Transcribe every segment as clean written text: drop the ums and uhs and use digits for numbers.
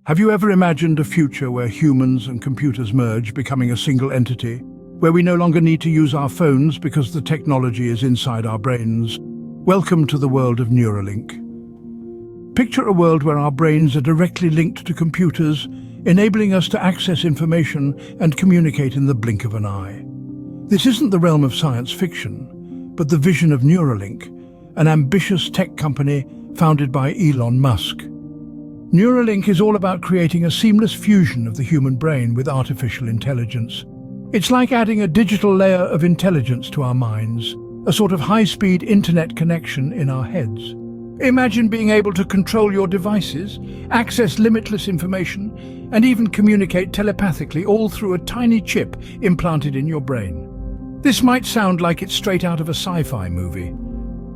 Have you ever imagined a future where humans and computers merge, becoming a single entity, where we no longer need to use our phones because the technology is inside our brains? Welcome to the world of Neuralink. Picture a world where our brains are directly linked to computers, enabling us to access information and communicate in the blink of an eye. This isn't the realm of science fiction, but the vision of Neuralink, an ambitious tech company founded by Elon Musk. Neuralink is all about creating a seamless fusion of the human brain with artificial intelligence. It's like adding a digital layer of intelligence to our minds, a sort of high-speed internet connection in our heads. Imagine being able to control your devices, access limitless information, and even communicate telepathically, all through a tiny chip implanted in your brain. This might sound like it's straight out of a sci-fi movie,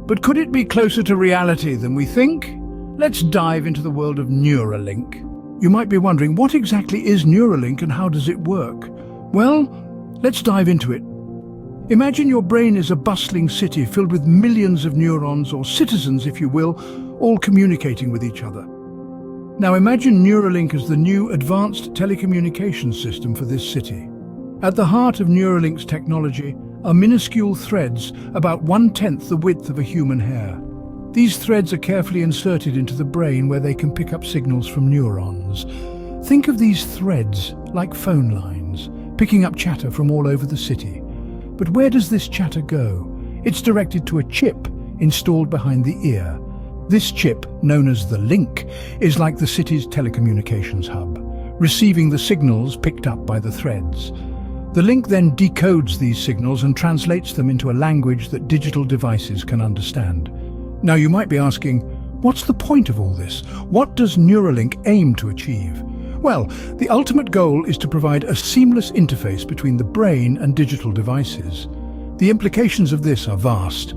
but could it be closer to reality than we think? Let's dive into the world of Neuralink. You might be wondering, what exactly is Neuralink and how does it work? Well, let's dive into it. Imagine your brain is a bustling city filled with millions of neurons, or citizens if you will, all communicating with each other. Now imagine Neuralink as the new advanced telecommunications system for this city. At the heart of Neuralink's technology are minuscule threads about 1/10 the width of a human hair. These threads are carefully inserted into the brain where they can pick up signals from neurons. Think of these threads like phone lines, picking up chatter from all over the city. But where does this chatter go? It's directed to a chip installed behind the ear. This chip, known as the link, is like the city's telecommunications hub, receiving the signals picked up by the threads. The link then decodes these signals and translates them into a language that digital devices can understand. Now you might be asking, what's the point of all this? What does Neuralink aim to achieve? Well, the ultimate goal is to provide a seamless interface between the brain and digital devices. The implications of this are vast,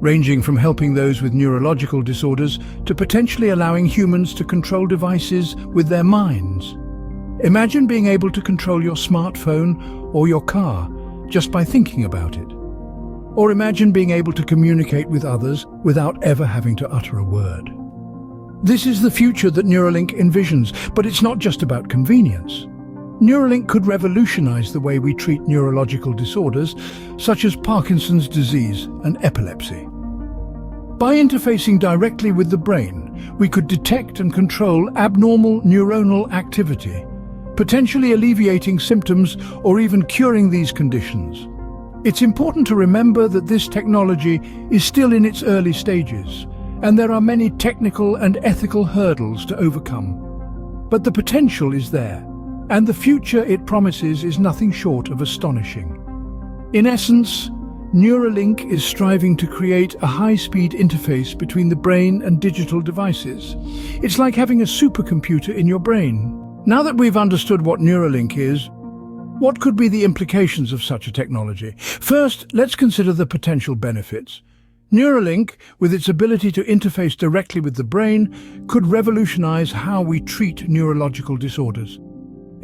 ranging from helping those with neurological disorders to potentially allowing humans to control devices with their minds. Imagine being able to control your smartphone or your car just by thinking about it. Or imagine being able to communicate with others without ever having to utter a word. This is the future that Neuralink envisions, but it's not just about convenience. Neuralink could revolutionize the way we treat neurological disorders, such as Parkinson's disease and epilepsy. By interfacing directly with the brain, we could detect and control abnormal neuronal activity, potentially alleviating symptoms or even curing these conditions. It's important to remember that this technology is still in its early stages, and there are many technical and ethical hurdles to overcome. But the potential is there, and the future it promises is nothing short of astonishing. In essence, Neuralink is striving to create a high-speed interface between the brain and digital devices. It's like having a supercomputer in your brain. Now that we've understood what Neuralink is, what could be the implications of such a technology? First, let's consider the potential benefits. Neuralink, with its ability to interface directly with the brain, could revolutionize how we treat neurological disorders.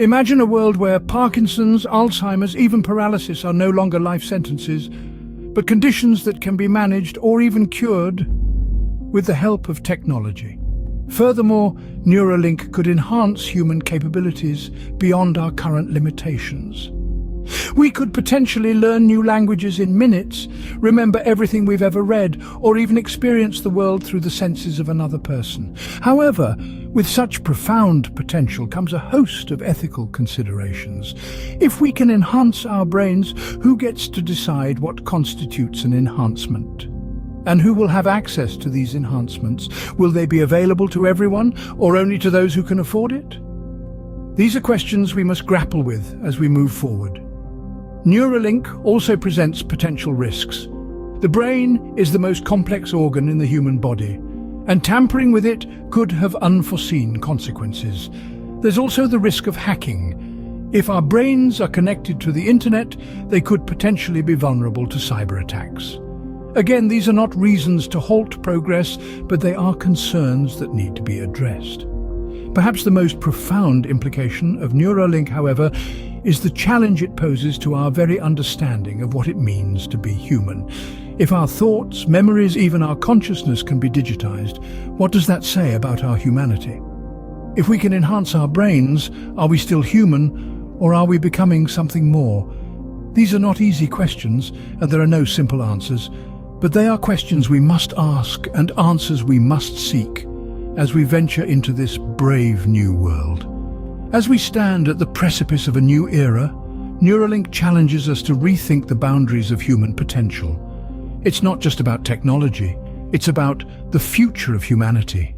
Imagine a world where Parkinson's, Alzheimer's, even paralysis are no longer life sentences, but conditions that can be managed or even cured with the help of technology. Furthermore, Neuralink could enhance human capabilities beyond our current limitations. We could potentially learn new languages in minutes, remember everything we've ever read, or even experience the world through the senses of another person. However, with such profound potential comes a host of ethical considerations. If we can enhance our brains, who gets to decide what constitutes an enhancement? And who will have access to these enhancements? Will they be available to everyone, or only to those who can afford it? These are questions we must grapple with as we move forward. Neuralink also presents potential risks. The brain is the most complex organ in the human body, and tampering with it could have unforeseen consequences. There's also the risk of hacking. If our brains are connected to the internet, they could potentially be vulnerable to cyber attacks. Again, these are not reasons to halt progress, but they are concerns that need to be addressed. Perhaps the most profound implication of Neuralink, however, is the challenge it poses to our very understanding of what it means to be human. If our thoughts, memories, even our consciousness can be digitized, what does that say about our humanity? If we can enhance our brains, are we still human, or are we becoming something more? These are not easy questions, and there are no simple answers, but they are questions we must ask and answers we must seek as we venture into this brave new world. As we stand at the precipice of a new era, Neuralink challenges us to rethink the boundaries of human potential. It's not just about technology, it's about the future of humanity.